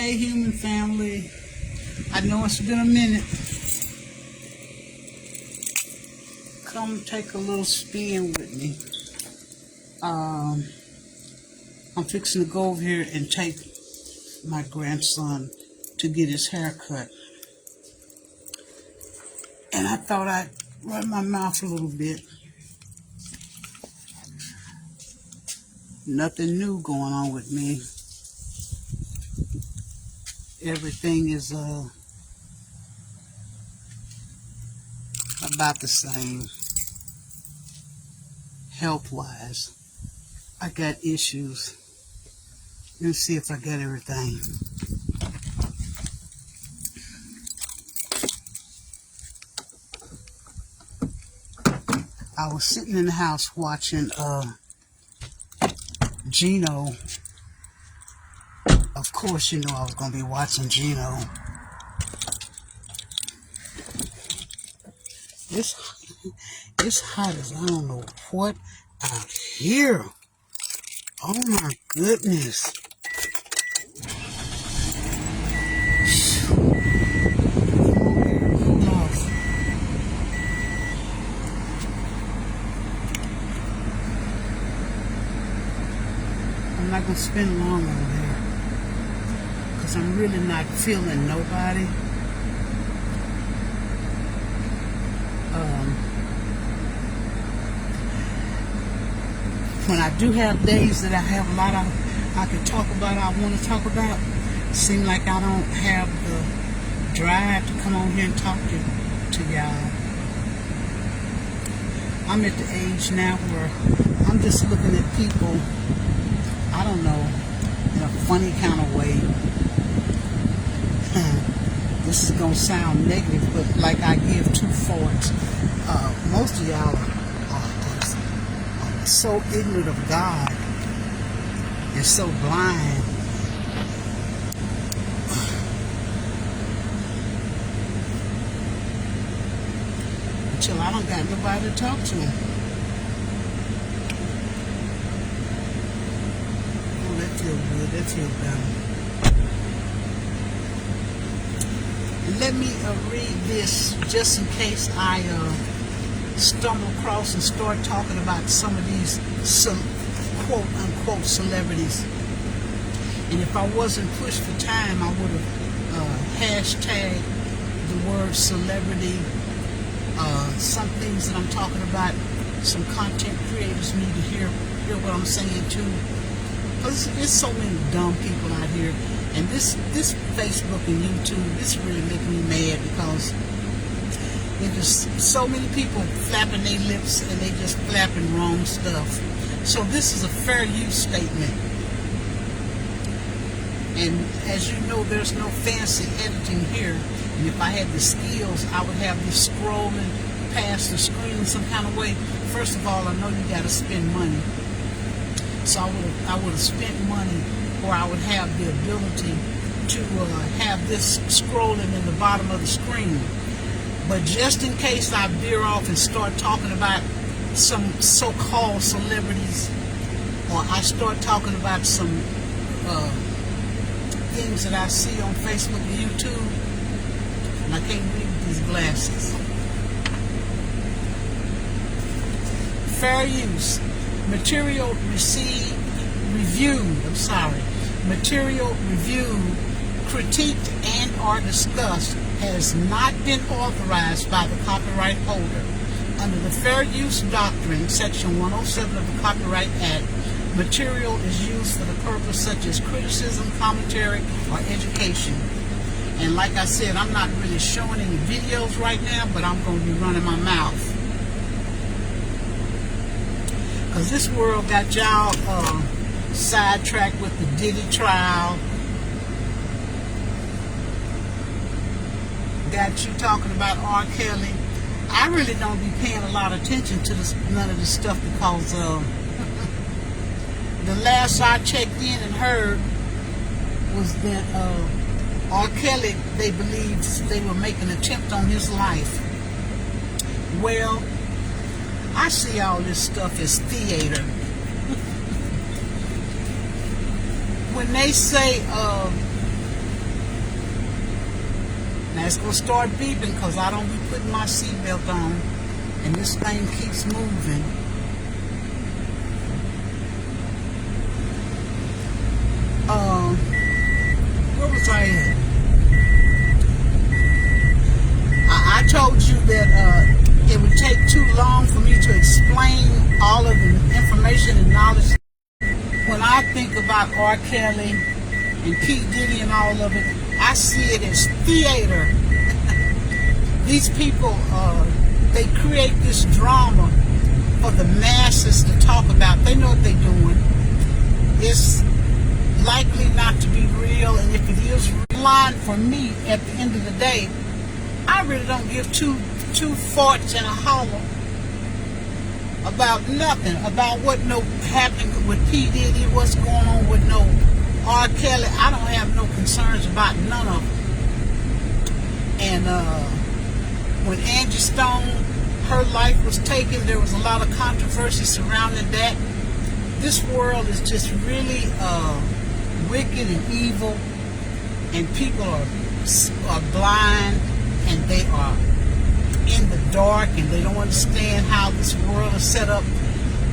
Hey, human family. I know it's been a minute. Come take a little spin with me. I'm fixing to go over here and take my grandson to get his hair cut. And I thought I'd run my mouth a little bit. Nothing new going on with me. Everything is about the same. Health-wise, I got issues. Let me see if I got everything. I was sitting in the house watching Gino. Of course, you know I was going to be watching Gino. It's hot as I don't know what out here. Oh my goodness. Cool off. I'm not going to spend long over there because I'm really not feeling nobody. When I do have days that I have a lot of I could talk about, I want to talk about, it seems like I don't have the drive to come on here and talk to y'all. I'm at the age now where I'm just looking at people, I don't know, in a funny kind of way. This is going to sound negative, but like I give two forks. Most of y'all are so ignorant of God and so blind. Until I don't got nobody to talk to. Oh, that feels good. That feels better. Let me read this just in case I stumble across and start talking about some of these quote-unquote celebrities. And if I wasn't pushed for time, I would have hashtagged the word celebrity. Some things that I'm talking about, some content creators need to hear what I'm saying too. Because there's so many dumb people out here. And this Facebook and YouTube, this really making me mad because there's just so many people flapping their lips and they just flapping wrong stuff. So this is a fair use statement. And as you know, there's no fancy editing here. And if I had the skills, I would have this scrolling past the screen some kind of way. First of all, I know you got to spend money. So I would have spent money, or I would have the ability to have this scrolling in the bottom of the screen. But just in case I veer off and start talking about some so-called celebrities, or I start talking about some things that I see on Facebook and YouTube, and I can't read with these glasses. Fair use. Material reviewed, critiqued, and or discussed has not been authorized by the copyright holder. Under the Fair Use Doctrine, Section 107 of the Copyright Act, material is used for the purpose such as criticism, commentary, or education. And like I said, I'm not really showing any videos right now, but I'm going to be running my mouth. Because this world got y'all sidetracked with the Diddy trial. Got you talking about R. Kelly. I really don't be paying a lot of attention to none of this stuff because the last I checked in and heard was that R. Kelly, they believed they were making an attempt on his life. Well, I see all this stuff as theater. When they say it's going to start beeping because I don't be putting my seatbelt on. And this thing keeps moving. Where was I at? I told you that it would take too long for me to explain all of the information and knowledge. When I think about R. Kelly and P. Diddy and all of it, I see it as theater. These people, they create this drama for the masses to talk about. They know what they're doing. It's likely not to be real, and if it is line for me at the end of the day, I really don't give two farts and a holler about nothing, about what happening with P. Diddy, what's going on with no R. Kelly. I don't have no concerns about none of them. And when Angie Stone, her life was taken, there was a lot of controversy surrounding that. This world is just really wicked and evil, and people are blind, and they are in the dark, and they don't understand how this world is set up.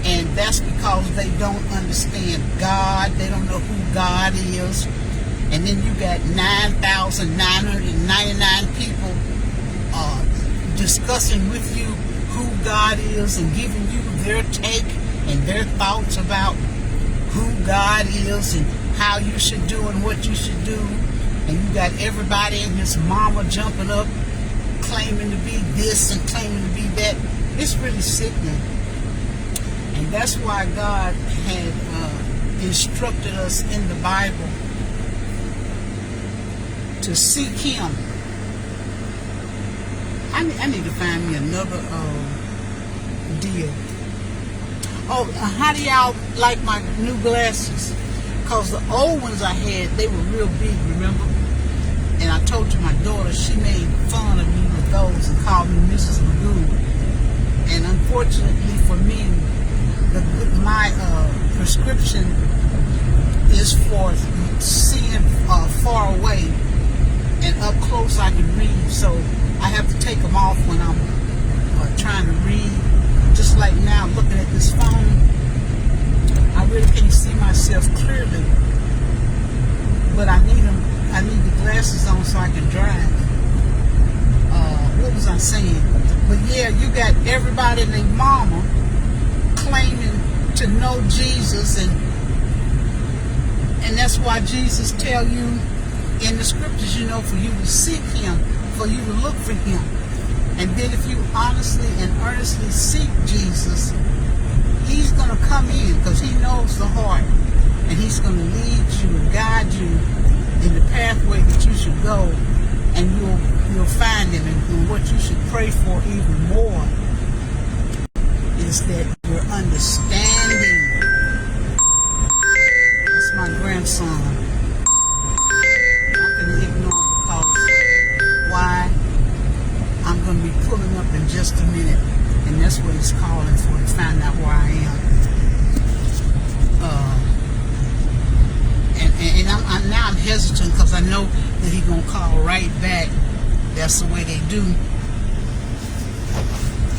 And that's because they don't understand God. They don't know who God is. And then you got 9,999 people discussing with you who God is and giving you their take and their thoughts about who God is and how you should do and what you should do. And you got everybody and his mama jumping up, claiming to be this and claiming to be that. It's really sickening. And that's why God had instructed us in the Bible to seek Him. I need to find me another deal. Oh, how do y'all like my new glasses? Because the old ones I had, they were real big, remember? And I told you my daughter, she made fun of me with those and called me Mrs. Magoo. And unfortunately for me, my prescription is for seeing far away, and up close I can read. So I have to take them off when I'm trying to read. Just like now, looking at this phone, I really can't see myself clearly. But I need them. I need the glasses on so I can drive. What was I saying? But yeah, you got everybody and their mama claiming to know Jesus, and that's why Jesus tell you in the scriptures, you know, for you to seek Him, for you to look for Him. And then if you honestly and earnestly seek Jesus, He's going to come in because He knows the heart, and He's going to lead you and guide you in the pathway that you should go, and you'll find Him. And what you should pray for even more is that your understanding. That's my grandson. I'm going to ignore him because why? I'm going to be pulling up in just a minute, and that's what he's calling for, to find out where I am. And I'm hesitant because I know that he's going to call right back. That's the way they do.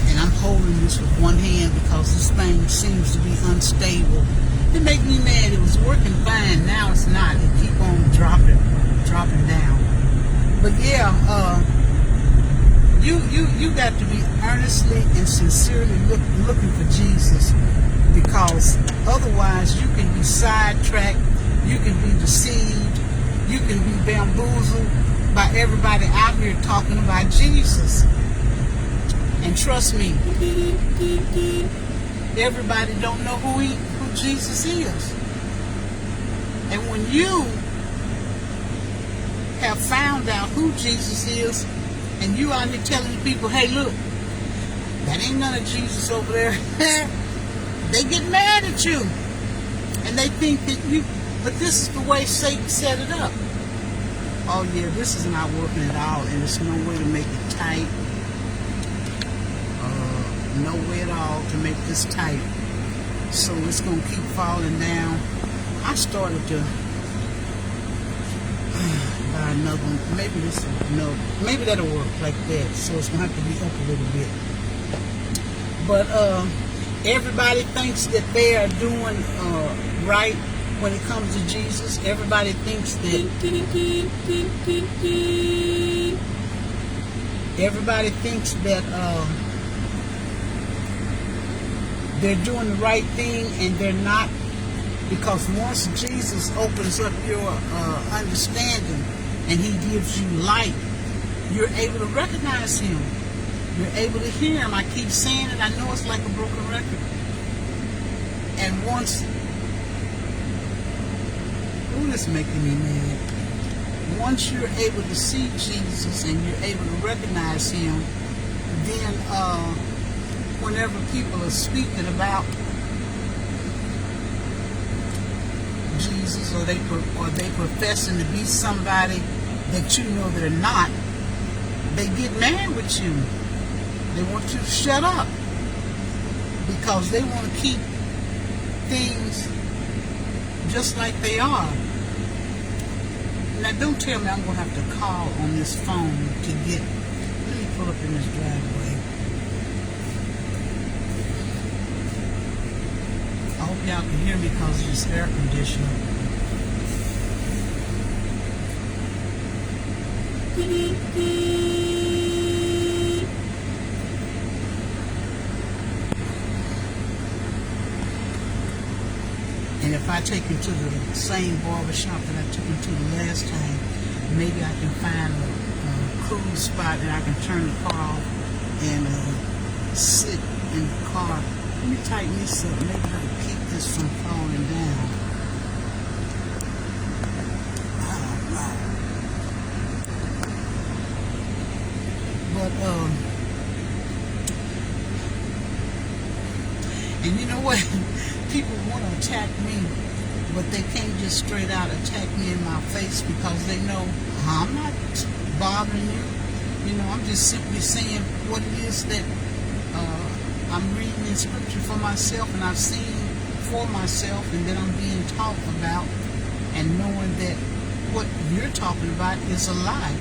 And I'm holding this with one hand because this thing seems to be unstable. It makes me mad. It was working fine. Now it's not. It keep on dropping down. But yeah, you got to be earnestly and sincerely looking for Jesus, because otherwise you can be sidetracked, you can be deceived, you can be bamboozled by everybody out here talking about Jesus. And trust me, everybody don't know who Jesus is. And when you have found out who Jesus is, and you out here telling people, hey, look, that ain't none of Jesus over there, they get mad at you. And they think that but this is the way Satan set it up. Oh yeah, this is not working at all, and there's no way to make it tight. No way at all to make this tight. So it's going to keep falling down. I started to by another one. Maybe this will, no, maybe that'll work like that. So it's gonna have to be up a little bit. But everybody thinks that they are doing right when it comes to Jesus. Everybody thinks that they're doing the right thing, and they're not. Because once Jesus opens up your understanding and he gives you light, you're able to recognize him. You're able to hear him. I keep saying it. I know it's like a broken record. And once, ooh, this is making me mad. Once you're able to see Jesus and you're able to recognize him, then whenever people are speaking about Jesus, or they professing to be somebody that you know they're not, they get mad with you. They want you to shut up because they want to keep things just like they are. Now, don't tell me I'm going to have to call on this phone to get. Let me pull up in this driveway. I hope y'all can hear me because of this air conditioner. And if I take him to the same barber shop that I took him to the last time, maybe I can find a cool spot and I can turn the car off and sit in the car. Let me tighten this up. Maybe I can keep this from falling down. I don't know. But, and you know what? People want to attack me, but they can't just straight out attack me in my face because they know I'm not bothering you. You know, I'm just simply saying what it is that I'm reading in scripture for myself, and I've seen for myself, and that I'm being taught about, and knowing that what you're talking about is a lie.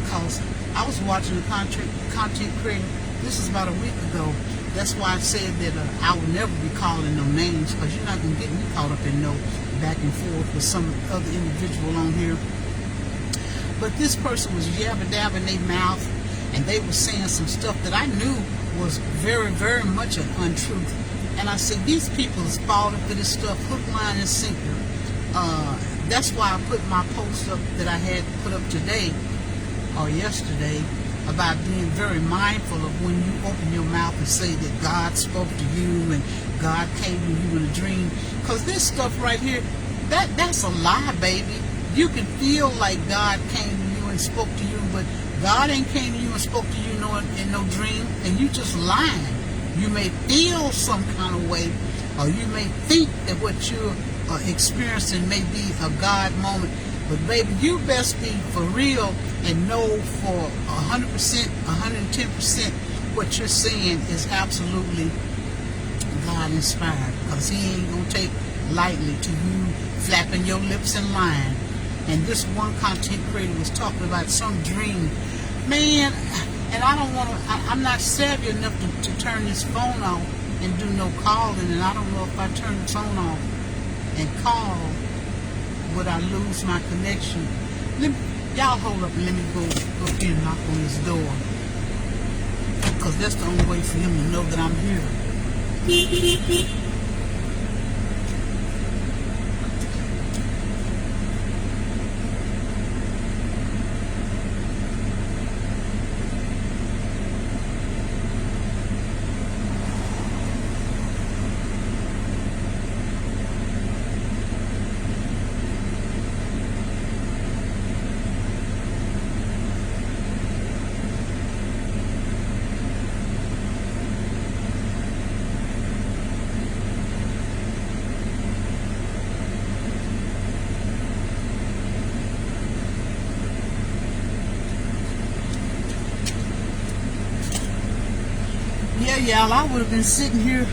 Because I was watching a content creator, this is about a week ago. That's why I said that I will never be calling no names, because you're not going to get me caught up in no back and forth with some other individual on here. But this person was yabba-dabbing their mouth, and they were saying some stuff that I knew was very, very much an untruth. And I said, these people is falling for this stuff, hook, line, and sinker. That's why I put my post up that I had put up today, or yesterday, about being very mindful of when you open your mouth and say that God spoke to you and God came to you in a dream. Because this stuff right here, that's a lie, baby. You can feel like God came to you and spoke to you, but God ain't came to you and spoke to you in no dream, and you just lying. You may feel some kind of way, or you may think that what you're experiencing may be a God moment. But baby, you best be for real and know for 100%, 110% what you're saying is absolutely God inspired. Because he ain't going to take lightly to you flapping your lips and lying. And this one content creator was talking about some dream. Man, and I don't want to, I'm not savvy enough to turn this phone off and do no calling. And I don't know if I turn the phone off and call, would I lose my connection? Y'all hold up and let me go up here and knock on his door. Because that's the only way for him to know that I'm here. Yeah, y'all, I would have been sitting here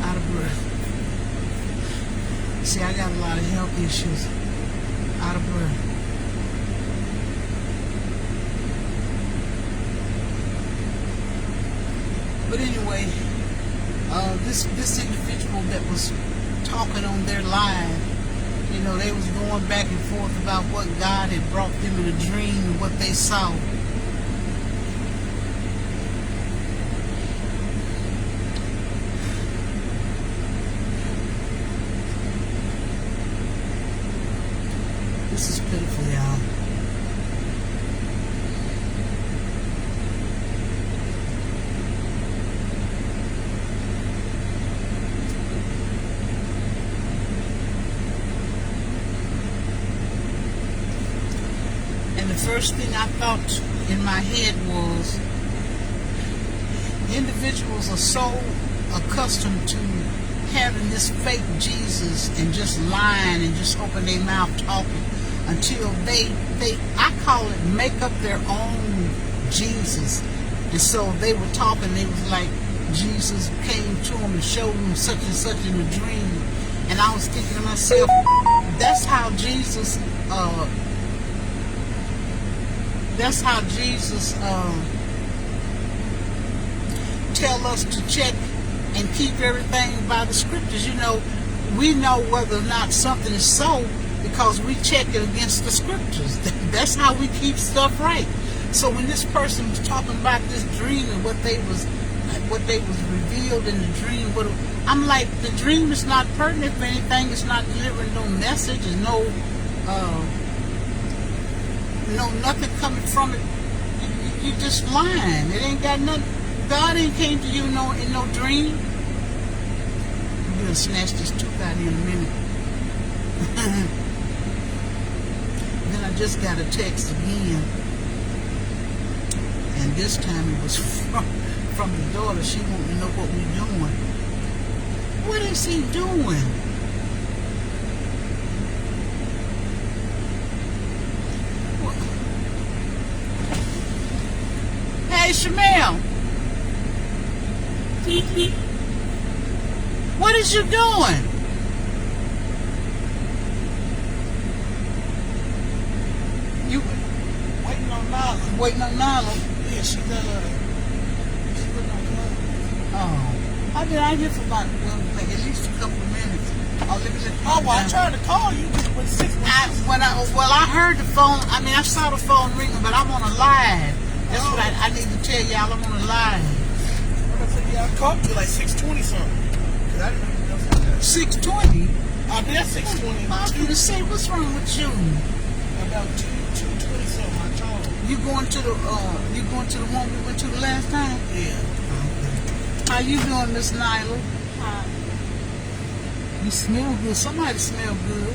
out of breath. See, I got a lot of health issues. Out of breath. But anyway, this individual that was talking on their live, you know, they was going back and forth about what God had brought them in a dream and what they saw. This is pitiful, y'all. And the first thing I thought in my head was, individuals are so accustomed to having this fake Jesus and just lying and just open their mouth talking until they I call it make up their own Jesus. And so they were talking, they was like Jesus came to them and showed them such and such in a dream. And I was thinking to myself, that's how Jesus tell us to check and keep everything by the scriptures. You know, we know whether or not something is so because we check it against the scriptures. That's how we keep stuff right. So when this person was talking about this dream and what they was revealed in the dream, I'm like, the dream is not pertinent for anything. It's not delivering no message. There's nothing coming from it. You just lying. It ain't got nothing. God ain't came to you in no dream. I'm gonna snatch this tooth out in a minute. Then I just got a text again, and this time it was from the daughter. She wanted to know what we're doing. What is he doing? Hey, Shamel. What is you doing? You waiting on Nala. Waiting on Nala? Yeah, she's putting on clothes. Oh. I've been out here for about at least a couple of minutes. I tried to call you with 6 minutes. I heard the phone. I mean, I saw the phone ringing, but I'm on a live. That's what I need to tell y'all. I'm on a live. I called you like 6:20 something. 6:20? I mean, that's 6:20. I was going to say, what's wrong with you? About 2:20 something. I told you. You going to the one we went to the last time? Yeah. Okay. How you doing, Miss Nyla? Hi. You smell good. Somebody smell good.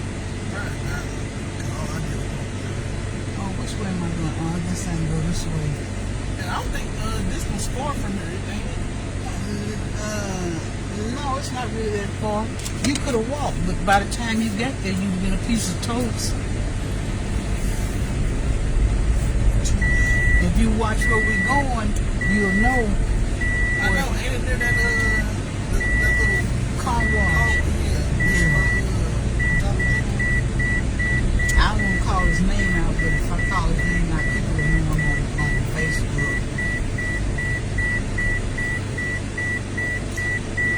Oh, which way am I going? Oh, I guess I can go this way. And I don't think this was far from here, ain't it? No, it's not really that far. You could have walked, but by the time you get there, you'd get a piece of toast. If you watch where we're going, you'll know. I know, ain't it near that little car wash? Yeah. I won't call his name out, but if I call his name out, people will know him on Facebook.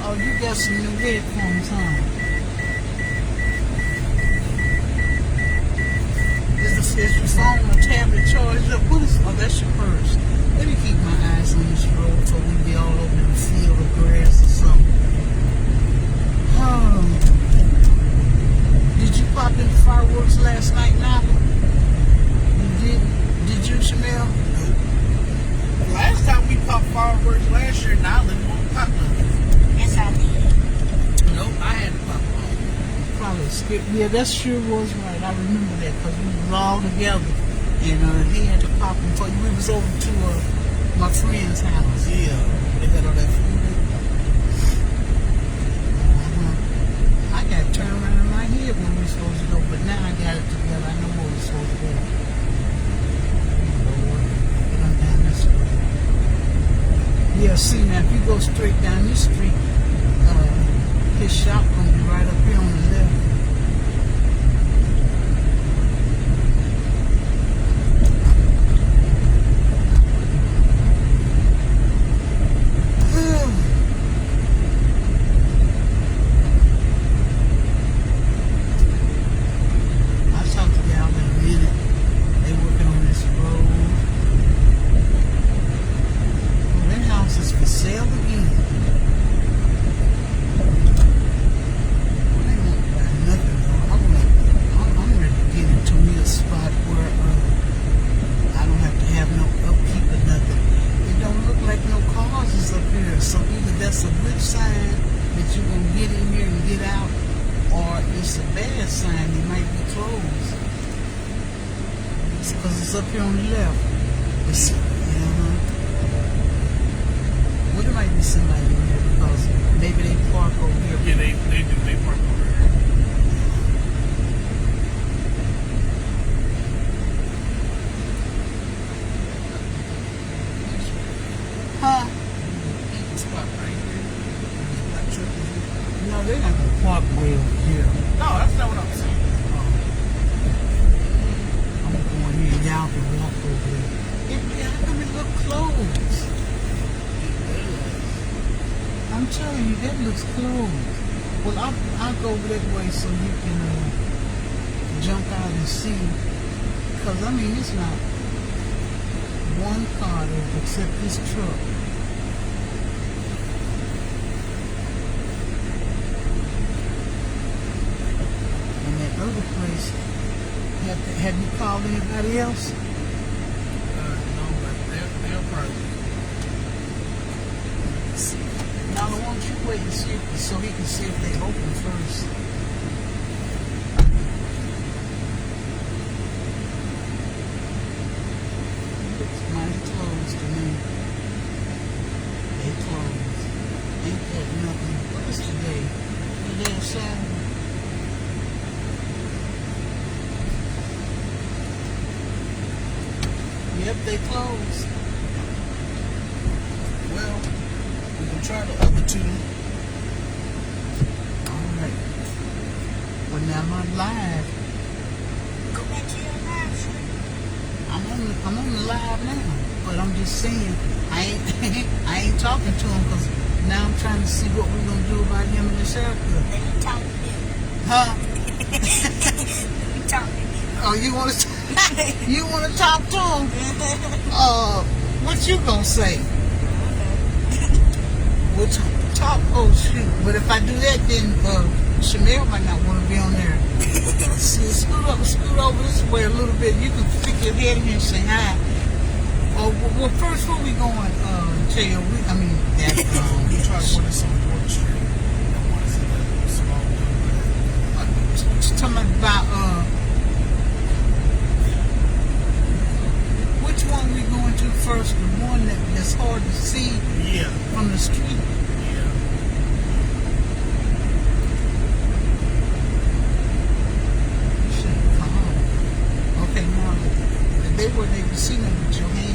Oh, you got some new headphones, huh? Is your phone or tablet charged up? Oh, that's your purse. Let me keep my eyes on this road before we be all over the field of grass or something. Oh. Did you pop in fireworks last night, Nala? You did? Did you, Shamel? Nope. Last time we popped fireworks last year, Nala didn't pop them. Yes, I did. Nope, I had to pop them. Probably skipped. Yeah, that sure was right. I remember that because we were all together. And he had to pop them for you. We was over to my friend's house. Yeah, they got all that food. I got to turn around in my head when we were supposed to go, but now I got it together. I know where we're supposed to go. Lord, get on down this way. Yeah, see, now if you go straight down this street, his shop gonna be right up here on the left. it's a bad sign. It might be closed. It's because it's up here on the left. It's, well, there might be somebody in there because maybe they park over here. Yeah, they do. They park over here. Huh? Eating spot right here. Black truck is here. No, they're not going to park way over here. No, that's not what I'm saying. I'm going here. Y'all can walk over there. How come it look closed? I'm telling you, that looks closed. Well, I'll go over that way so you can jump out and see. Because, I mean, it's not one car there except this truck. And that other place, have you called anybody else? No, but they'll probably. Now, I want you to wait and see so he can see if they open first. Looks mighty closed to me. They closed. Ain't that nothing? What is today? Today is Saturday. Yep, they closed. Well, we can try the other two. Alright. Well, now I'm live. Go back to your live stream. I'm on the live now. But I'm just saying, I ain't talking to him because now I'm trying to see what we're going to do about him and his haircut. Let me talk to him. Huh? Let me talk to him. Oh, you want to you want to talk to him? What you going to say? We'll talk. Oh, shoot. But if I do that, then Shamel might not want to be on there. See, scoot over this way a little bit. You can stick your head in here and say hi. Oh, well, first, where we going, Taylor? We try to go to some Water Street. And one is in that small building. Talking about, which one we going to first? The one that's hard to see Yeah. from the street? Yeah. Shit, come on. Okay, now, they were able to see them with your hand.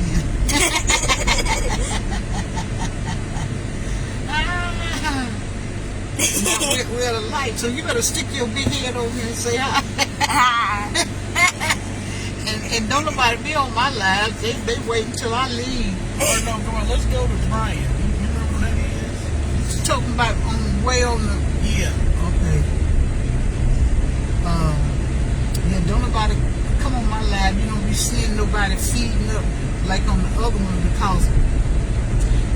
Now we're at a light, so you better stick your big head over here and say hi. And don't nobody be on my live. They wait until I leave. Oh, no, come on. Let's go to Brian. You remember where that is? It's talking about on the way on the... Yeah. Okay. Yeah, don't nobody come on my live. You don't be seeing nobody feeding up like on the other one because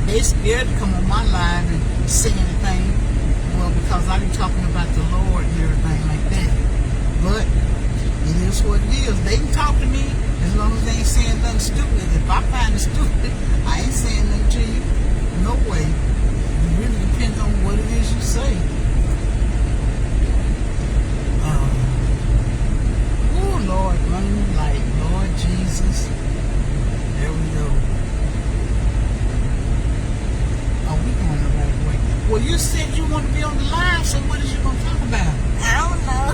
they scared to come on my live and say anything. Well, because I be talking about the Lord and everything like that. But it is what it is. They can talk to me as long as they ain't saying nothing stupid. If I find it stupid, I ain't saying nothing to you. No way. It really depends on what it is you say. Oh, Lord, running the light. Lord Jesus. There we go. Oh, we going the right way. Well, you said you want to be on the live, so what is you going to talk about? I don't know.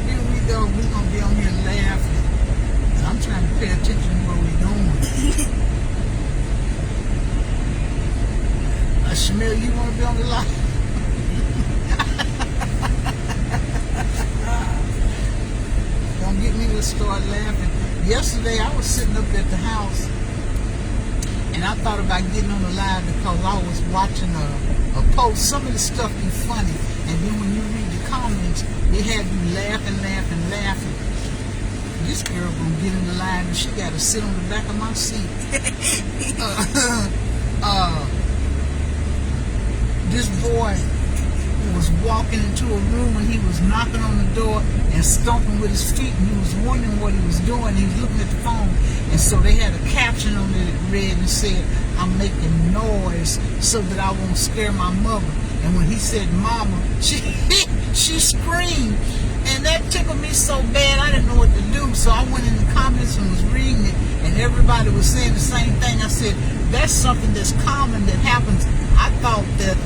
Here we go. We're going to be on here laughing. And I'm trying to pay attention to where we're going. Shamil, you want to be on the live? Don't get me to start laughing. Yesterday, I was sitting up at the house, and I thought about getting on the live because I was watching a post. Some of the stuff be funny, and then when you read the comments, they have you laughing. This girl gonna get in the live, and she got to sit on the back of my seat. This boy was walking into a room and he was knocking on the door and stomping with his feet, and he was wondering what he was doing. He was looking at the phone, and so they had a caption on it that read and said, "I'm making noise so that I won't scare my mother." And when he said mama, she screamed. And that tickled me so bad I didn't know what to do. So I went in the comments and was reading it, and everybody was saying the same thing. I said, that's something that's common that happens. I thought that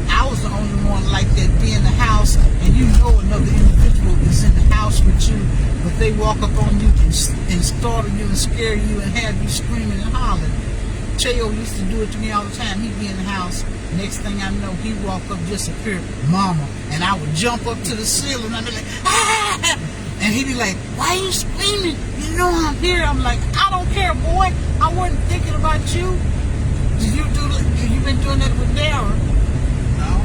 I was the only one like that, be in the house and you know another individual is in the house with you, but they walk up on you and startle you and scare you and have you screaming and hollering. Cheo used to do it to me all the time. He'd be in the house. Next thing I know, he'd walk up, disappear, mama. And I would jump up to the ceiling. I'd be like, ah! And he'd be like, why are you screaming? You know I'm here. I'm like, I don't care, boy. I wasn't thinking about you. You been doing that with Dara? No.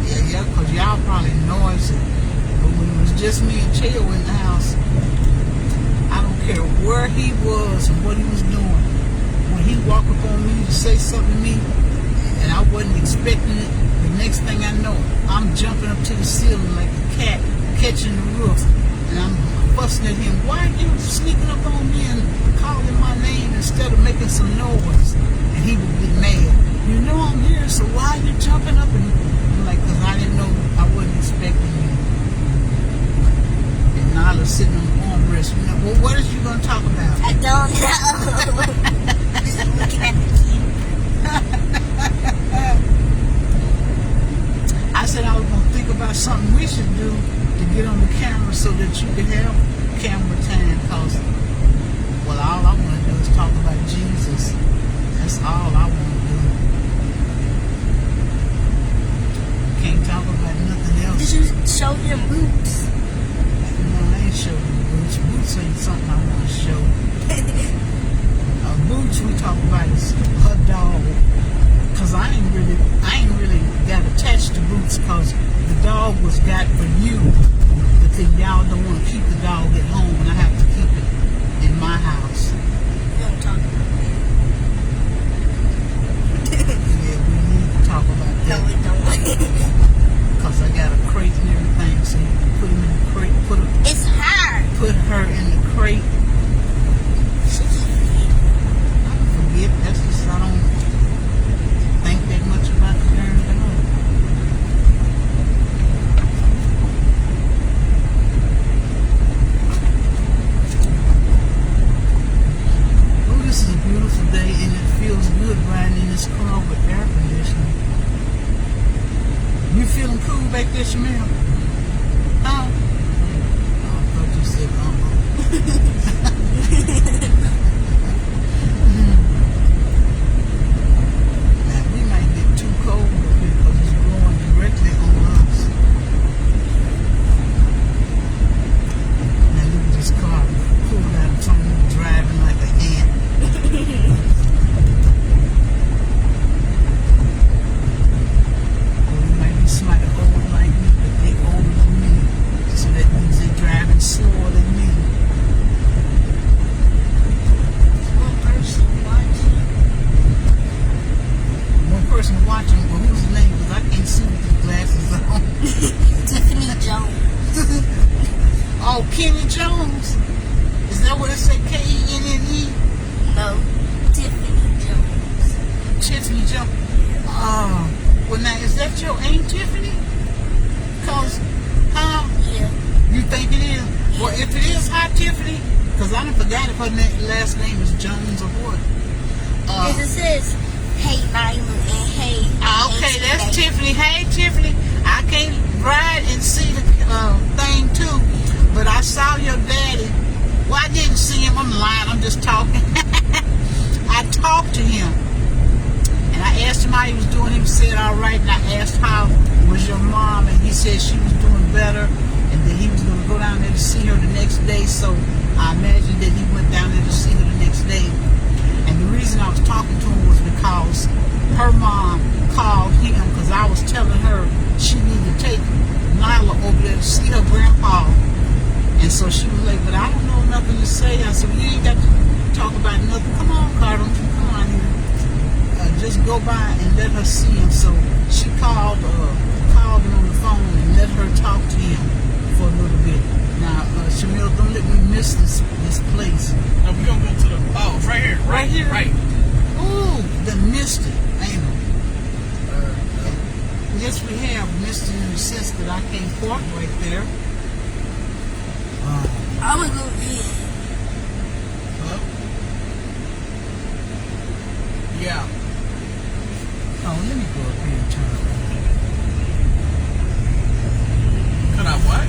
Yeah, because y'all probably noisy. But when it was just me and Cheo in the house, I don't care where he was and what he was doing. When he walked up on me to say something to me, and I wasn't expecting it, the next thing I know, I'm jumping up to the ceiling like a cat catching the roof, and I'm fussing at him. Why are you sneaking up on me and calling my name instead of making some noise? And he would get mad. You know I'm here, so why are you jumping up? And I'm like, because I didn't know, I wasn't expecting you. And Nyla's sitting on the armrest. You know, well, what is you going to talk about? I don't know. Just looking at the TV. I said I was going to think about something we should do to get on the camera so that you can have camera time, because, well, all I want to do is talk about Jesus. That's all I want to do. Can't talk about nothing else. Did you show him boots? No, I ain't showing you Boots. Boots ain't something I want to show. Boots we talk about is her dog. Cause I ain't really got attached to Boots, cause the dog was got for you. But then y'all don't want to keep the dog at home, and I have to keep it in my house. Don't talk about Yeah, we need to talk about that. No, that. we don't. Cause I got a crate and everything, so you can put him in the crate. It's hard. Put her in the crate. I don't forget. That's just I don't think that much about the darn dog. Oh, this is a beautiful day, and it feels good riding in this car with air conditioning. You feeling cool back there, Shamil? Huh? Oh, I thought you said, Now, we might get too cold up here because it's blowing directly on us. Now, look at this car pulled out in front of me, driving like an ant. Or we might be somebody old like me, but they older than me. So that means they're driving slower than me. One person watching. One person watching, well, who's the name? Because I can't see with these glasses on. Tiffany Jones. Oh, Kenny Jones. Is that what it said? K-E-N-N-E? No, Tiffany Jones. Tiffany Jones. Oh, well now, is that your Aunt Tiffany? Because, Yeah. you think it is? Well, if it is, hi Tiffany. Because I done forgot if her last name is Jones or what. Because it says, hey, Nyla, and hey. Okay, Auntie that's May. Tiffany. Hey, Tiffany. I can't ride and see the thing too, but I saw your daddy. Well, I didn't see him. I'm lying. I'm just talking. I talked to him, and I asked him how he was doing. He said all right, and I asked how was your mom, and he said she was doing better, and that he was going to go down there to see her the next day. So I imagined that he went down there to see her the next day. And the reason I was talking to him was because her mom called him, because I was telling her she needed to take Nyla over there to see her grandpa. And so she was like, but I don't know nothing to say. I said, well, you ain't got to talk about nothing. Come on, Carter, come on here. Just go by and let her see him. So she called him on the phone and let her talk to him for a little bit. Now, Shamil, don't let me miss this place. No, we're going to go to the, it's right here. Right here? Right. Ooh, the missed it. Ain't it? guess we have Mr. in the sense that I can't park right there. I'm gonna go in. Hello? Yeah. Oh, let me go up here and turn around. Could I what?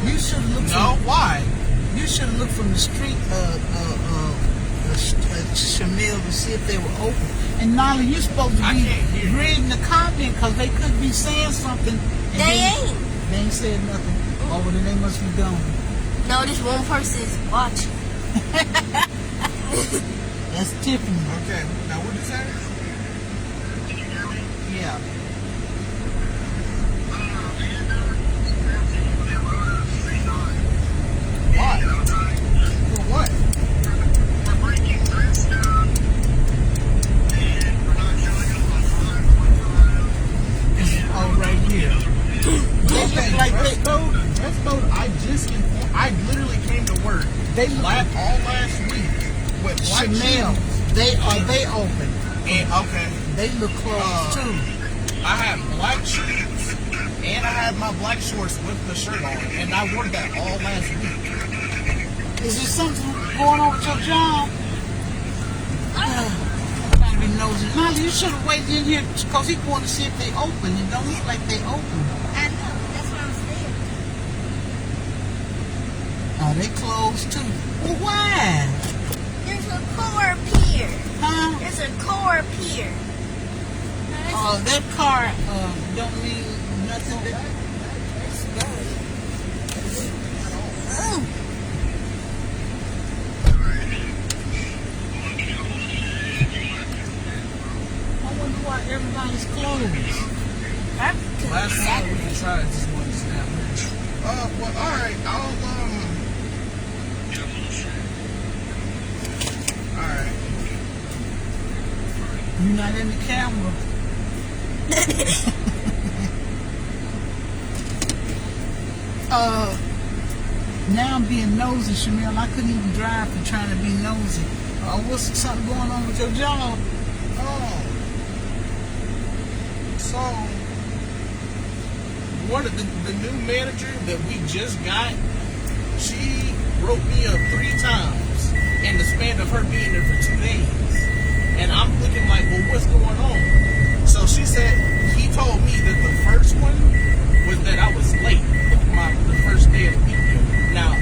You should look. No, why? You should look from the street, Shamil, to see if they were open. And Nolly, you're supposed to I be can't hear you. reading the comment because they could be saying something. And They then- ain't. They ain't said nothing. Oh, well, then they must be gone. No, this one person is watching. That's Tiffany. Okay. Now what is that? Yeah. Why? For what? Oh, right here. They Okay, look like dress they. code. Dress code. I literally came to work They look all last week with black Chanel. shoes. They open. And okay, They look closed too. I had black shoes and I had my black shorts with the shirt on, and I wore that all last week. Is there something going on with your job? I'm trying to be nosy. Molly, you should have waited in here because he's going to see if they open. It don't look like they open. I know. That's what I'm saying. Oh, they closed too. Well, why? There's a core here. Huh? There's a core here. That car don't mean nothing. I wonder why everybody's closed. Last time we tried this one snap. Well, all right. All right. You're not in the camera. Now I'm being nosy, Shamil. I couldn't even drive for trying to be nosy. What's something going on with your job? Oh. So, one of the new manager that we just got, she wrote me up 3 times in the span of her being there for 2 days. And I'm looking like, well, what's going on? So she said, he told me that the first one was that I was late the first day of the week. Now,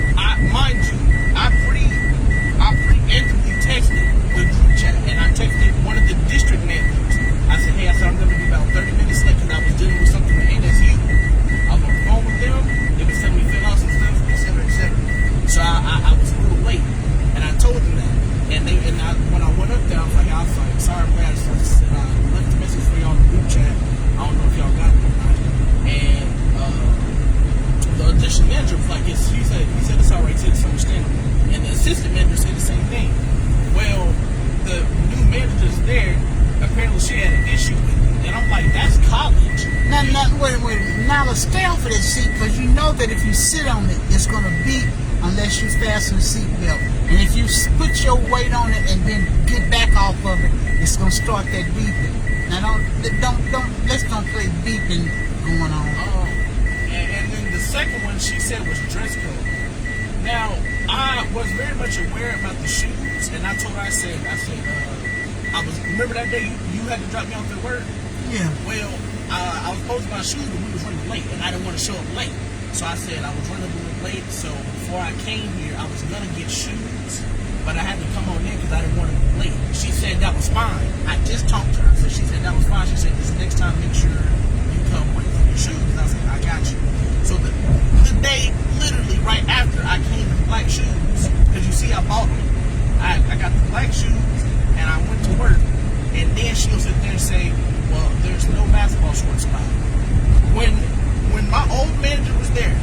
mind you, I preemptively texted the group chat, and I texted one of the district managers. I said, hey, I'm going to be about 30 minutes late because I was dealing with something with NSU. I was on the phone with them. They were telling me fill out some stuff, et cetera, et cetera. So I was a little late, and I told them that. When I went up there, I was like, sorry, man. I said, I left a message for y'all in the group chat. I don't know if y'all got it or not. And the district manager was like, yes, he said it's all right, he said it's understandable. And the assistant manager said the same thing. Well, the new manager's there, apparently she had an issue with it. And I'm like, that's college. Now, wait a minute. Now, let's stay off of that seat because you know that if you sit on it, it's going to beep unless you fasten the seatbelt. And if you put your weight on it and then get back off of it, it's going to start that beeping. Now, let's don't play beeping going on. And then the second one she said was dress code. Now, I was very much aware about the shoes, and I told her, I said, remember that day you had to drop me off at work? Yeah. Well, I was supposed to buy shoes, but we was running late, and I didn't want to show up late. So I said I was running a little late, so before I came here, I was going to get shoes, but I had to come on in because I didn't want to be late. She said that was fine. I just talked to her, so she said that was fine. She said, this next time, make sure you come with your shoes. And I said, I got you. So the day, literally right after I came in black shoes, because you see I bought them. I got the black shoes, and I went to work, and then she'll sit there and say, well, there's no basketball shorts about it. When my old manager was there,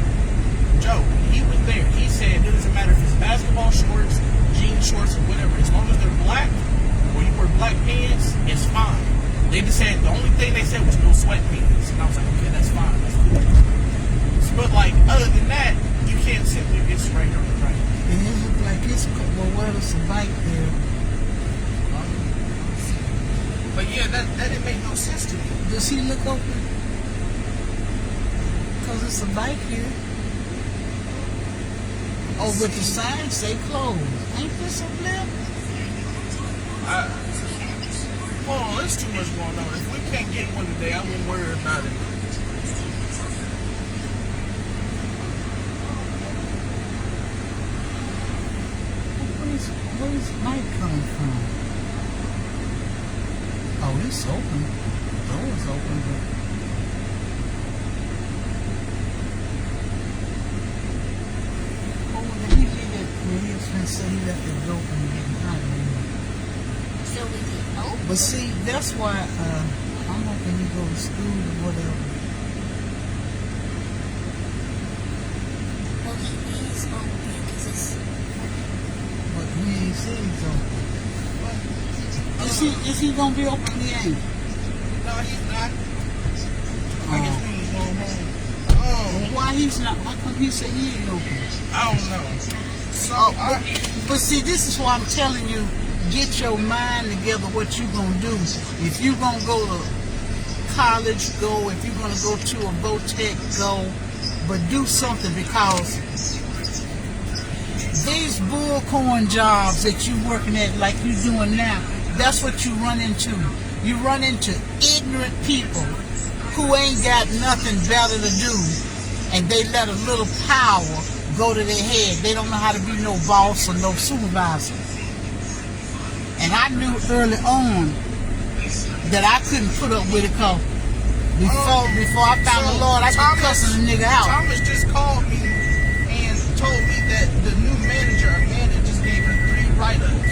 Joe, he was there. He said it doesn't matter if it's basketball shorts, jean shorts, or whatever. As long as they're black or you wear black pants, it's fine. They just said the only thing they said was no sweatpants, and I was like, okay, that's fine, that's cool. But like other than that, you can't sit there. It's right here, right. And it look like it's well, there's a bike there. that didn't make no sense to me. Does he look open? Because it's a bike here. Oh, but the signs say closed. Ain't this a blip? Oh, there's too much going on. If we can't get one today, I won't worry about it. Where's Mike coming from? Oh, it's open. The door's open, but oh, did he leave it? He was gonna say he left it open and getting hot anyway. So we can open. But see, that's why I'm hoping he go to school or whatever. Well, he is open because it's. But he ain't said he's open. Is he gonna be open? He ain't. No, he's not. I guess we was going home. Well, why he's not? How come he said he ain't open? I don't know. So, But see, this is why I'm telling you, get your mind together what you gonna do. If you gonna go to college, go. If you're gonna go to a Votech, go. But do something, because these bullcorn jobs that you working at like you doing now, that's what you run into. You run into ignorant people who ain't got nothing better to do, and they let a little power go to their head. They don't know how to be no boss or no supervisor. And I knew early on that I couldn't put up with it, because before I found the Lord, I could cuss a nigga out. Thomas just called me and told me that the new manager, Amanda, just gave me 3 write-ups.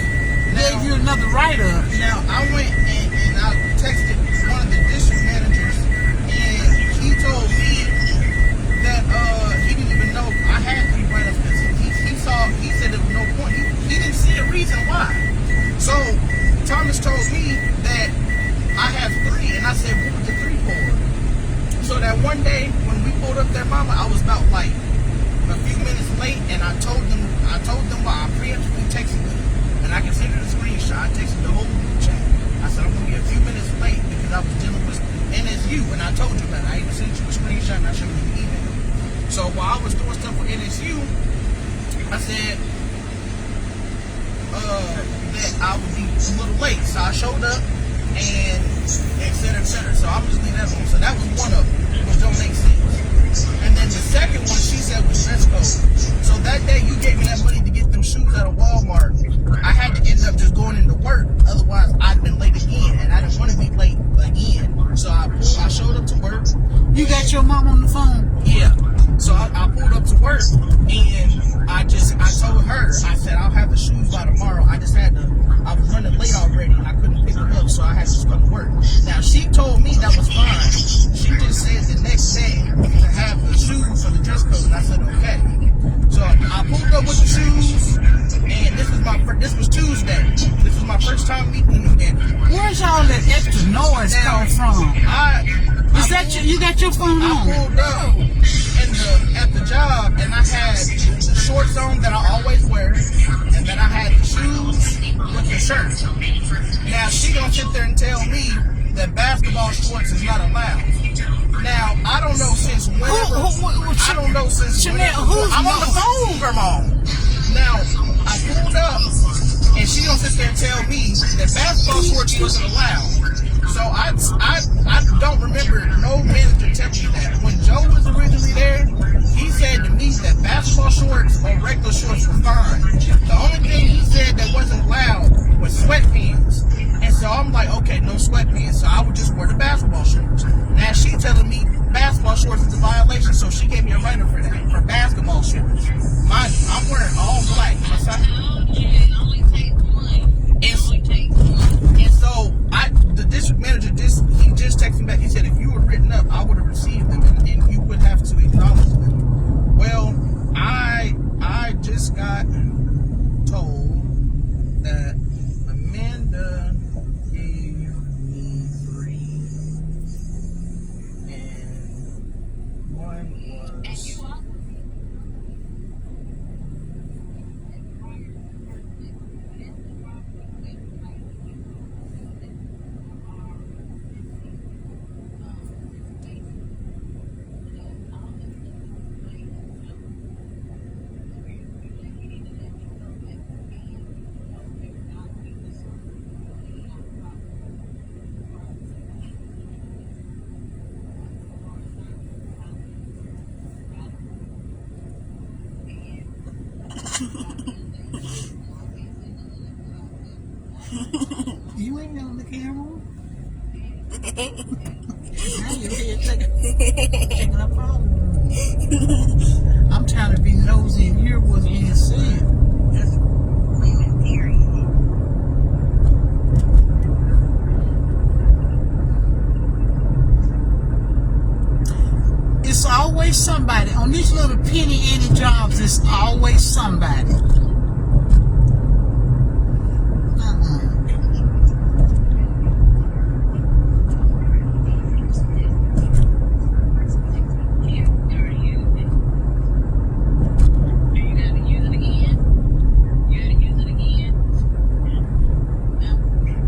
Gave you another write-up. Now, I went and I texted one of the district managers, and he told me that he didn't even know I had 3 write-ups, because he said there was no point. He didn't see a reason why. So, Thomas told me that I have 3, and I said, what was the 3 for? So that one day, when we pulled up there, Mama, I was about like a few minutes late, and I told them why. I preemptively texted them, and I can send her the screenshot. I texted the whole group chat. I said, I'm going to be a few minutes late because I was dealing with NSU, and I told you that. I even sent you a screenshot, and I showed you the email. So while I was doing stuff for NSU, I said that I would be a little late. So I showed up, and et cetera, et cetera. So I'm just leaving that alone. So that was one of them, which don't make sense. And then the second one, she said, was dress code. So that day, you gave me that money to get them shoes out of Walmart. I had to end up just going into work. Otherwise, I'd been late again, and I didn't want to be late again. So I showed up to work. You got your mom on the phone? Yeah. So I pulled up to work, and I told her, I said, I'll have the shoes by tomorrow. I was running late already, and I couldn't pick them up, so I had to just come to work. Now, she told me that was fine. She just said the next day to have the shoes for the dress code, and I said, okay. So I pulled up with the shoes, and this was Tuesday. This was my first time meeting the new manager. Where's all that extra noise coming from? You got your phone on? I pulled up at the job, and I had the shorts on that I always wear, and then I had the shoes with the shirt. Now, she gonna sit there and tell me that basketball shorts is not allowed. Now, I don't know since whenever. I don't know since Chanel, whenever. I'm on the phone, Grandma. Now, I pulled up, and she gonna sit there and tell me that basketball shorts wasn't allowed. So I don't remember no manager telling me that. When Joe was originally there, he said to me that basketball shorts or regular shorts were fine. The only thing he said that wasn't allowed was sweatpants. And so I'm like, okay, no sweatpants. So I would just wear the basketball shorts. Now she telling me basketball shorts is a violation, so she gave me a writer for that, for basketball shorts. I'm wearing all black. And so the district manager just texted me back. He said if you were written up, I would have received them, and you would have to acknowledge them. Well, I just got told that Amanda gave me 3, and one was the camera on? Now you're here taking up all of them. I'm trying to be nosy and hear what's being said. It's always somebody. On these little penny jobs, it's always somebody.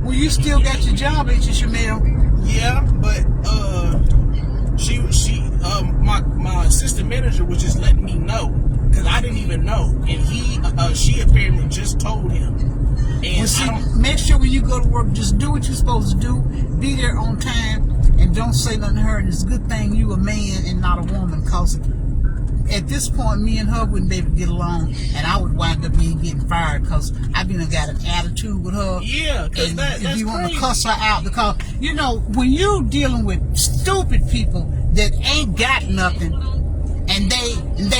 Well, you still got your job, ain't you, Shamel? Yeah, but my assistant manager was just letting me know because I didn't even know, and she apparently just told him. And Well, see, make sure when you go to work, just do what you're supposed to do. Be there on time, and don't say nothing to her. And it's a good thing you a man and not a woman, cause at this point, me and her wouldn't be able to get along, and I would wind up getting fired because I've been got an attitude with her. Yeah, because that's you want to crazy. cuss her out, because you know when you dealing with stupid people that ain't got nothing, and they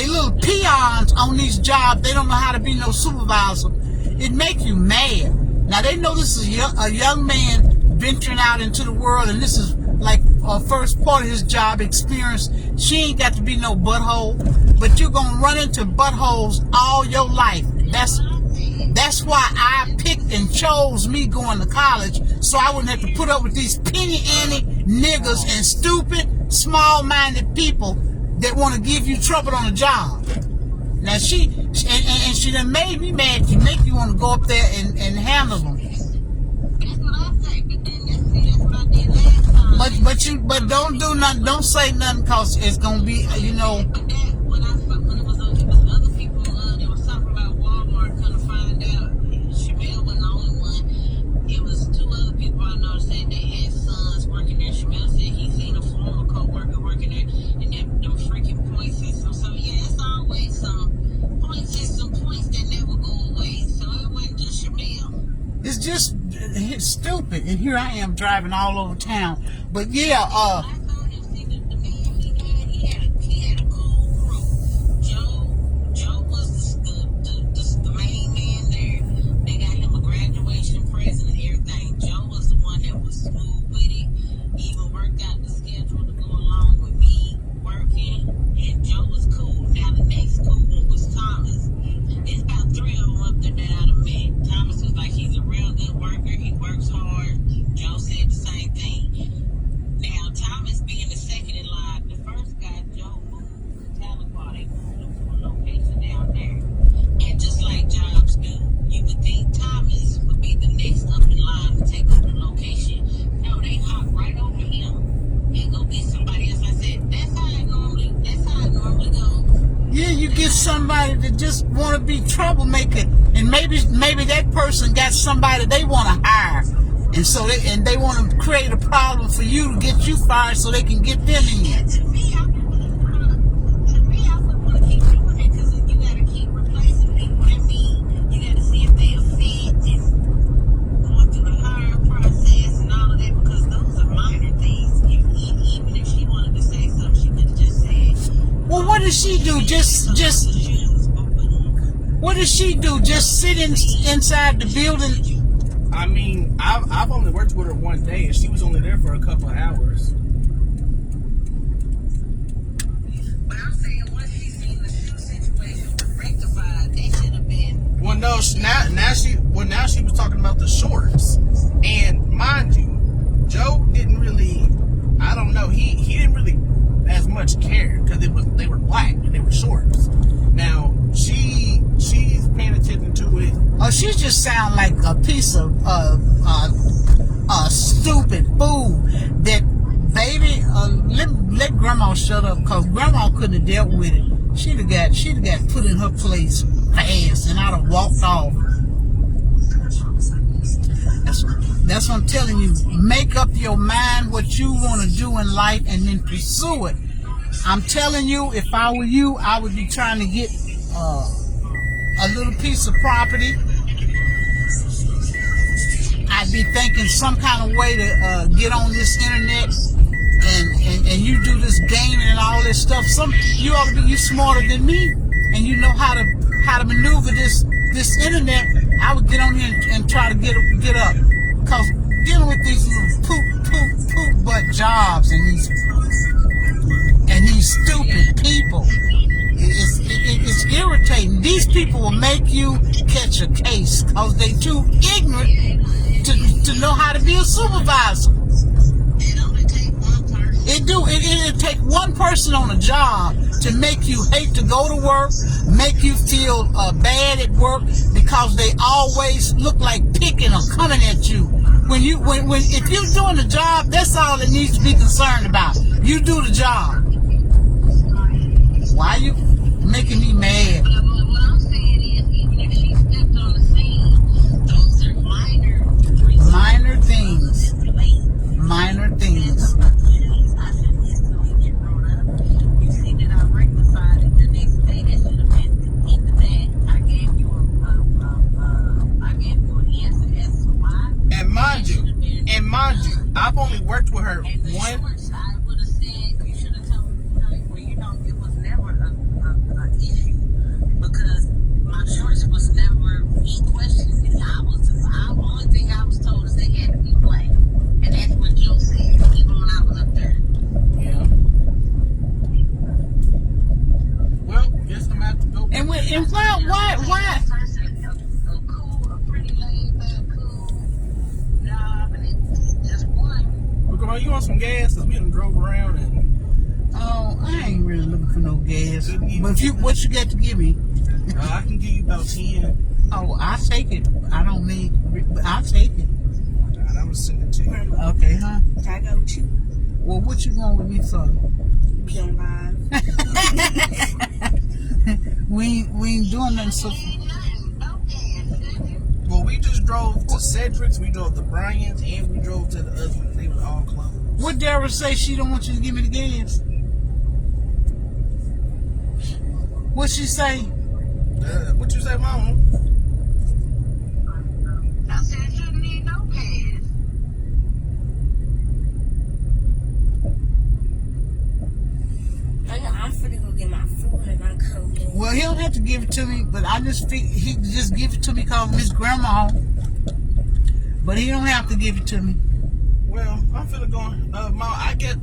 little peons on these jobs, they don't know how to be no supervisor. It makes you mad. Now they know this is a young man venturing out into the world, and this is like first part of his job experience. She ain't got to be no butthole, but you're gonna run into buttholes all your life. That's why I picked and chose me going to college, so I wouldn't have to put up with these penny-ante niggas and stupid, small-minded people that want to give you trouble on the job. Now she done made me mad to make you want to go up there and handle them. That's what I say, but then that's what I did last time. But don't do nothing. Don't say nothing, cause it's gonna be, you know. But that when it was other people they was talking about Walmart, couldn't find out Shamel wasn't the only one. It was two other people I know said they had sons working there. Shamel said he seen a former co-worker working there, and them freaking point systems. So yeah, it's always some point system points that never go away. So it wasn't just Shamel. It's just it's stupid, and here I am driving all over town. But yeah, I told him, see, the man he had a cool crew. Joe was the main man there. They got him a graduation present and everything. Joe was the one that was smooth with it. He even worked out the schedule to go along with me working, and Joe was cool. Now the next cool one was Thomas. It's about three of them up there that I done met. Thomas was like, he's a real good worker. He works hard. Joe said the same thing. Now, Thomas being the second in line, the first guy, Joe, moved to Tahlequah. They moved him to a location down there. And just like jobs do, you would think Thomas would be the next up in line to take over the location. No, they hop right over him and go get somebody else. I said, that's how it normally goes. yeah, you get somebody that just want to be troublemaker, and maybe that person got somebody they want to hire. And so they want to create a problem for you to get you fired so they can get them Yeah, in. to me, I wouldn't want to keep doing it because you got to keep replacing people. I mean, you got to see if they are fit and going through the hiring process and all of that, because those are minor things. Even if she wanted to say something, she could have just said. Well, what does she do? What does she do? Just sit inside the building? I mean, I've only worked with her one day, and she was only there for a couple of hours. But I'm saying once she seen the shoe situation was rectified, they should have been. Well, no, now she was talking about the shorts, and mind you, Joe didn't really. I don't know. He didn't really as much care because they were black and they were shorts. Now she's paying attention to it. Oh, she just sound like a piece of stupid fool. That baby, let grandma shut up, cause grandma couldn't have dealt with it. She'd have got put in her place fast, and I'd have walked off. That's what I'm telling you. Make up your mind what you want to do in life, and then pursue it. I'm telling you, if I were you, I would be trying to get a little piece of property. might be thinking some kind of way to get on this internet, and you do this gaming and all this stuff. You ought to be smarter than me, and you know how to maneuver this internet. I would get on here and try to get up, cause dealing with these little poop butt jobs and these stupid people, it's irritating. These people will make you catch a case cause they too ignorant to know how to be a supervisor. It only take one person. It take one person on a job to make you hate to go to work, make you feel bad at work because they always look like picking or coming at you. If you're doing the job, that's all that needs to be concerned about. You do the job. Why are you making me mad? But what I'm saying is, even if she stepped on the scene, those are minor things. Minor things. I said, yes, so you brought up. You see that I rectified it the next day. That should have been even that. I gave you an answer as to why. And mind you, I've only worked with her And the one. shorts, I would have said, you should have told me, well, it was never an issue because my shorts was never questioned. The only thing I was told is they had to be black. And that's what Joe said, even when I was up there. Yeah. Well, guess I'm gonna have to go. And why? A pretty laid back, cool job, and it's just one. Well, girl, you want some gas? Cause we done drove around and Oh, I ain't really looking for no gas. But what you got to give me? I can give you about 10. Oh, I'll take it. I don't need. I'll take it. And I'm gonna send it to you. Okay, huh? Can I go with you? Well, what you going with me for? Be on live. we ain't doing nothing. So Ain't nothing, no gas, nothing. Well, we just drove to Cedric's, we drove to Bryant's, and we drove to the other one. They were all closed. what Dara say? She don't want you to give me the gas. What she say? What you say, Mama? I said you shouldn't need no gas. I'm finna go get my food and my coat. Well, he don't have to give it to me, but I just think he can just give it to me cause Miss Grandma. But he don't have to give it to me. Well, I'm finna go. Mama, I guess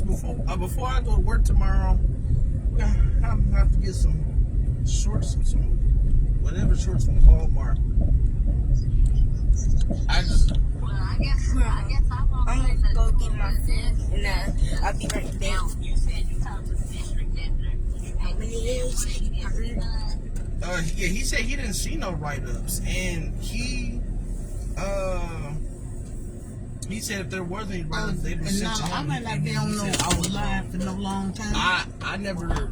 before I go to work tomorrow, I'm gonna have to get some shorts and some whatever shorts from Walmart. Well, I guess I won't I'm say gonna go nothing. get my food and I'll be right back. Now, you said you talked to the district editor. How many years? Yeah, he said he didn't see no write-ups, and he said if there was any write-ups, they'd be And sent to now, him. I might not be on no live for no long time. I never.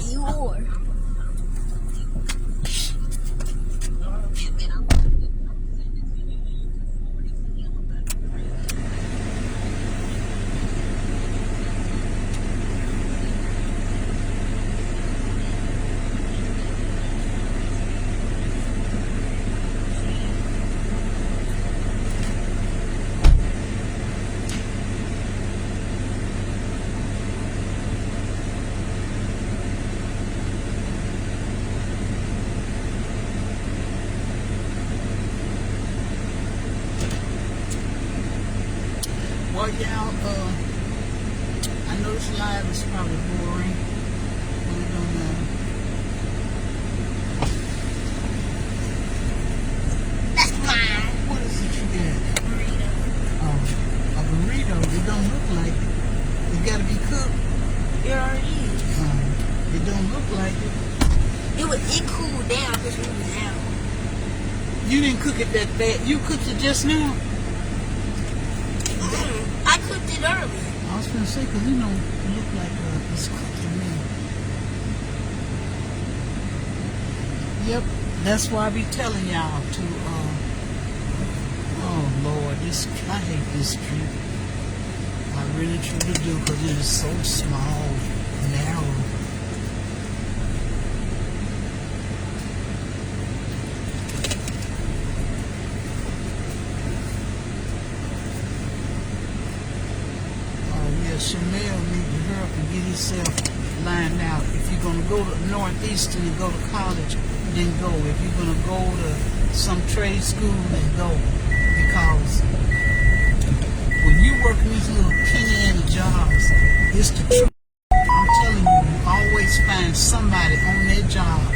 You are. Well, y'all, I know this live is probably boring. We're gonna That's mine. what is it you got? Burrito. A burrito. It don't look like it. It gotta be cooked. It already is. It don't look like it. It cooled down because we was out. You didn't cook it that bad. You cooked it just now. I cooked it early. I was gonna say, cause you know, it look like it's cooked to me. Yep, that's why I be telling y'all to. Oh Lord, I hate this street. I really truly do, cause it is so small, narrow. Shamel need to hurry up and get himself lined out. If you're going to go to Northeastern and go to college, then go. If you're going to go to some trade school, then go. Because when you work these little penny jobs, it's the truth. I'm telling you, you always find somebody on their job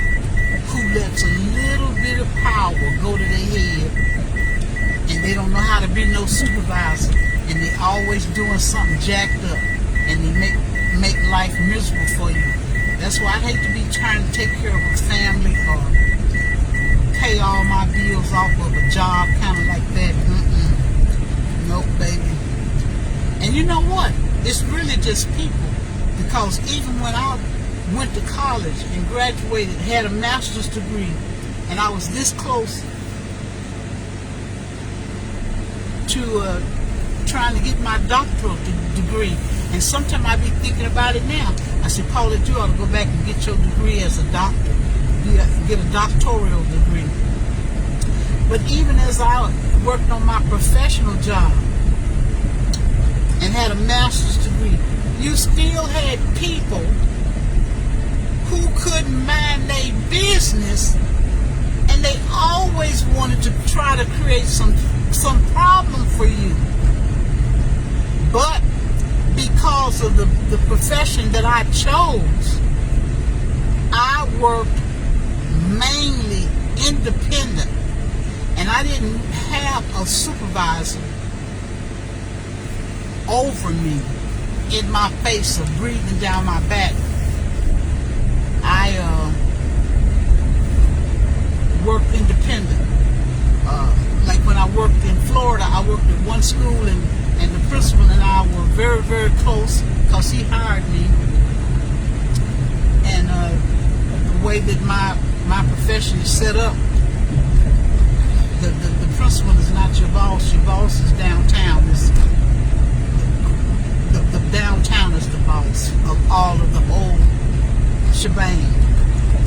who lets a little bit of power go to their head, and they don't know how to be no supervisor, and they always doing something jacked up, and they make life miserable for you. That's why I hate to be trying to take care of a family or pay all my bills off of a job kind of like that. Nope, baby. And you know what? It's really just people. Because even when I went to college and graduated, had a master's degree, and I was this close to trying to get my doctoral degree, and sometimes I be thinking about it now. I said, Paulette, you ought to go back and get your degree as a doctor, get a doctoral degree. But even as I worked on my professional job and had a master's degree, you still had people who couldn't mind their business, and they always wanted to try to create some problem for you. But because of the profession that I chose, I worked mainly independent, and I didn't have a supervisor over me in my face or breathing down my back. I worked independent. Like when I worked in Florida, I worked at one school, and the principal and I were very, very close because he hired me. And the way that my profession is set up, the principal is not your boss. Your boss is downtown. The downtown is the boss of all of the whole shebang.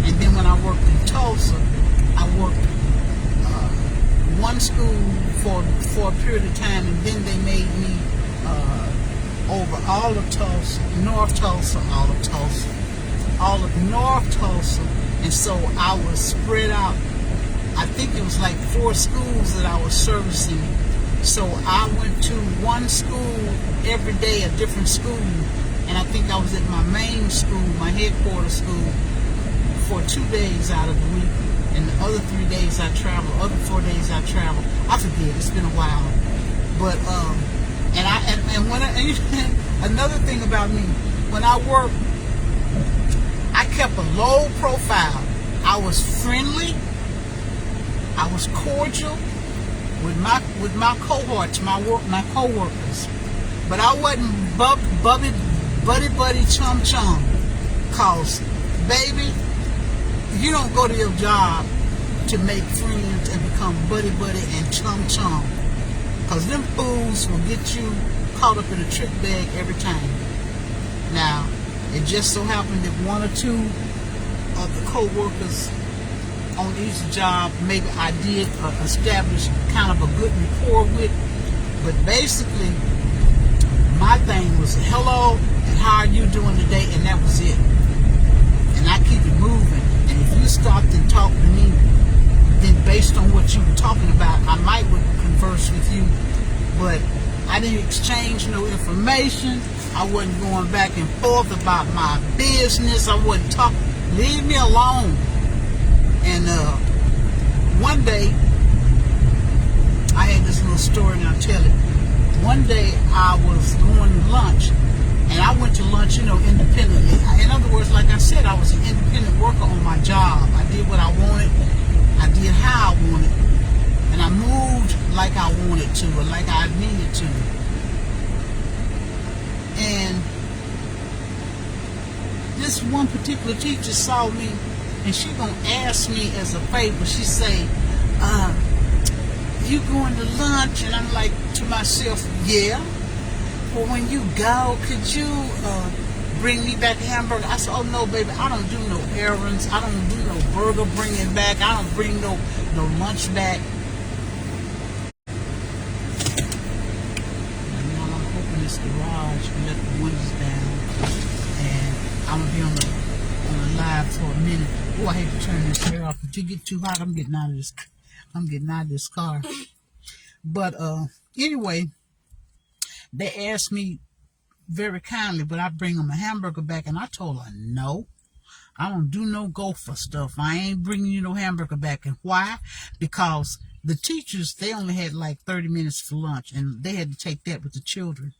And then when I worked in Tulsa, I worked one school for a period of time, and then they made me over all of Tulsa, North Tulsa, all of North Tulsa, and so I was spread out. I think it was like 4 schools that I was servicing. So I went to one school every day, a different school, and I think I was at my main school, my headquarters school, for 2 days out of the week, and the other 3 days I traveled, other 4 days I traveled. I forget, it's been a while. But another thing about me, when I worked, I kept a low profile. I was friendly, I was cordial with my cohorts, my coworkers, but I wasn't buddy chum chum. Cause baby, you don't go to your job to make friends and become buddy and chum chum. Cause them fools will get you caught up in a trick bag every time. Now, it just so happened that 1 or 2 of the co-workers on each job, maybe I did establish kind of a good rapport with, but basically my thing was hello and how are you doing today, and that was it. And I keep it moving. And if you stopped and talked to me, then based on what you were talking about, I might would converse with you, but I didn't exchange no information. I wasn't going back and forth about my business. I wasn't talking. Leave me alone. And one day, I had this little story, and I'll tell it. One day, I was going to lunch, and I went to lunch, independently. In other words, like I said, I was an independent worker on my job. I did what I wanted. I did how I wanted. And I moved like I wanted to, or like I needed to. And this one particular teacher saw me, and she gonna ask me as a favor. She say, you going to lunch? And I'm like to myself, yeah. Well, when you go, could you bring me back a hamburger? I said, oh no, baby, I don't do no errands. I don't do no burger bringing back. I don't bring no lunch back. And now I'm hoping this garage and let the windows down, and I'm gonna be on the live for a minute. Oh, I hate to turn this hair off. If you get too hot, I'm getting out of this car. But anyway, they asked me very kindly, would I bring them a hamburger back? And I told her, no, I don't do no gopher stuff. I ain't bringing you no hamburger back. And why? Because the teachers, they only had like 30 minutes for lunch, and they had to take that with the children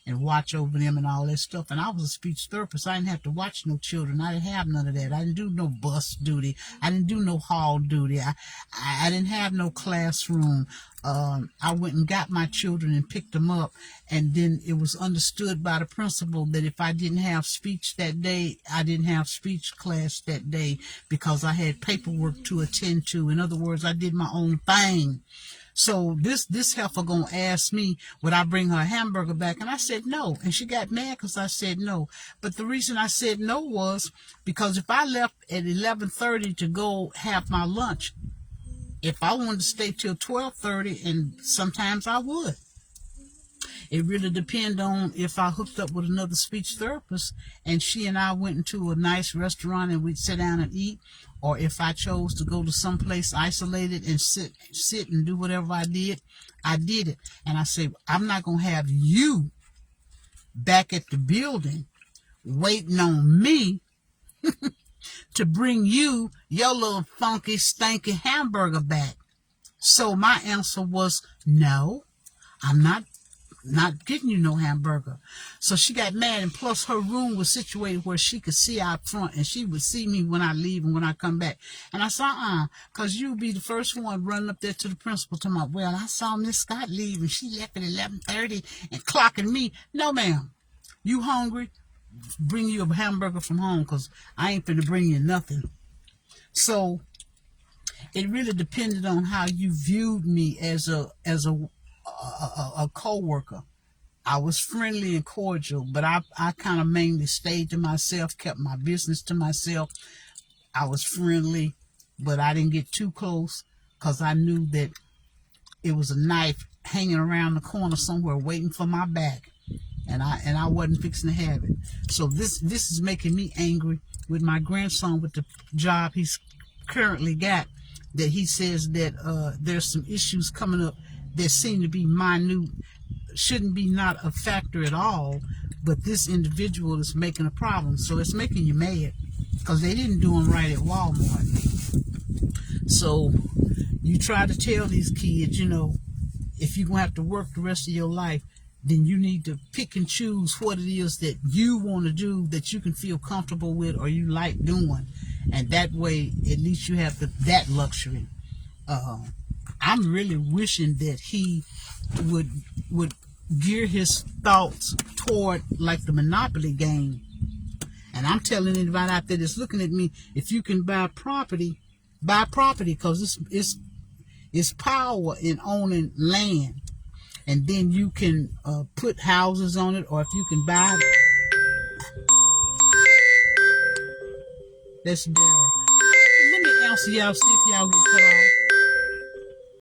and watch over them and all that stuff. And I was a speech therapist. I didn't have to watch no children. I didn't have none of that. I didn't do no bus duty. I didn't do no hall duty. I didn't have no classroom. I went and got my children and picked them up, and then it was understood by the principal that if I didn't have speech that day, I didn't have speech class that day because I had paperwork to attend to. In other words, I did my own thing. So this heifer gonna ask me, would I bring her a hamburger back? And I said no. And she got mad because I said no. But the reason I said no was because if I left at 11:30 to go have my lunch, if I wanted to stay till 12:30, and sometimes I would. It really depends on if I hooked up with another speech therapist and she and I went into a nice restaurant and we'd sit down and eat, or if I chose to go to someplace isolated and sit and do whatever I did it. And I said, I'm not going to have you back at the building waiting on me to bring you your little funky, stanky hamburger back. So my answer was, no, I'm not getting you no hamburger. So she got mad, and plus her room was situated where she could see out front, and she would see me when I leave and when I come back. And I said, because you'll be the first one running up there to the principal talking about, well, I saw Miss Scott leave and she left at 11:30 and clocking me. No, ma'am. You hungry? Bring you a hamburger from home, because I ain't finna bring you nothing. So it really depended on how you viewed me as a co-worker. I was friendly and cordial, but I kind of mainly stayed to myself, kept my business to myself. I was friendly, but I didn't get too close because I knew that it was a knife hanging around the corner somewhere waiting for my back, and I wasn't fixing to have it. So this is making me angry with my grandson with the job he's currently got, that he says that there's some issues coming up that seem to be minute, shouldn't be not a factor at all, but this individual is making a problem. So it's making you mad because they didn't do them right at Walmart. So you try to tell these kids, if you're going to have to work the rest of your life, then you need to pick and choose what it is that you want to do, that you can feel comfortable with or you like doing. And that way, at least you have that luxury. I'm really wishing that he would gear his thoughts toward like the Monopoly game. And I'm telling anybody out there that's looking at me, if you can buy property, because it's power in owning land. And then you can put houses on it, or if you can buy it. That's Dara. Let me answer y'all, see if y'all get cut off.